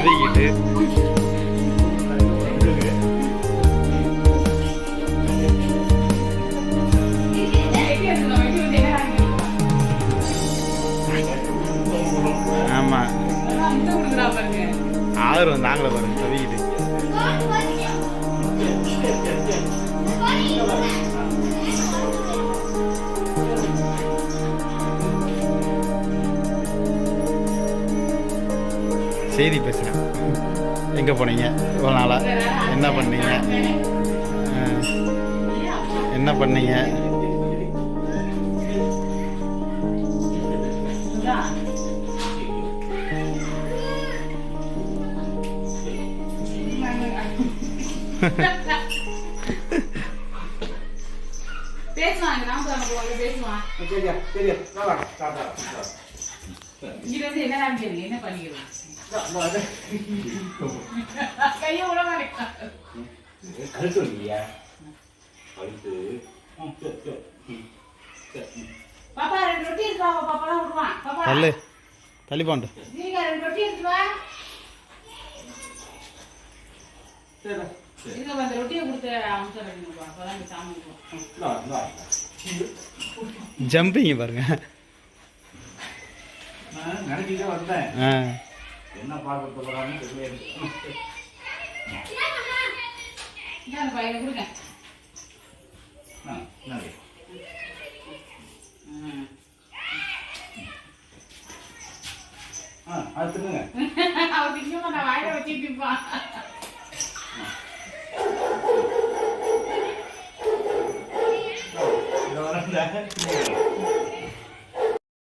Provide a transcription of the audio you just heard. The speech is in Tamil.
தவிக்கிட்டு ஆமா ஆதரவு நாங்கள பாருங்க தவிக்கிட்டு செய்தி பேசுகிறேன். எங்கே போனீங்க இவ்வளோ நாளாக? என்ன பண்ணீங்க? என்ன பண்ணீங்க? பேசுவாங்க நான் பேசுவான் என்ன நினைக்கிறீங்க? என்ன பண்ணிக்கிறோம்? கையை விட மாட்டேன். பாப்பா 2 ரொட்டி இருக்கா? பாப்பா விடுவான். பாப்பா தள்ளி போண்டு. நீங்க 2 ரொட்டி இருக்குவா? நீங்க அந்த ரொட்டியை கொடுத்து அமுச்சுறீங்கப்பா. அப்பதான் சாமி ஜம்பிங்க பாருங்க. நினைக்கிட்டே வந்தேன். என்ன பார்க்க போறான்னு தெரியல. பையனை கொடுங்க. அது தின்னுங்க. அவன் திங்க நான் வாயில வச்சுட்டுப்பான். இதை வரல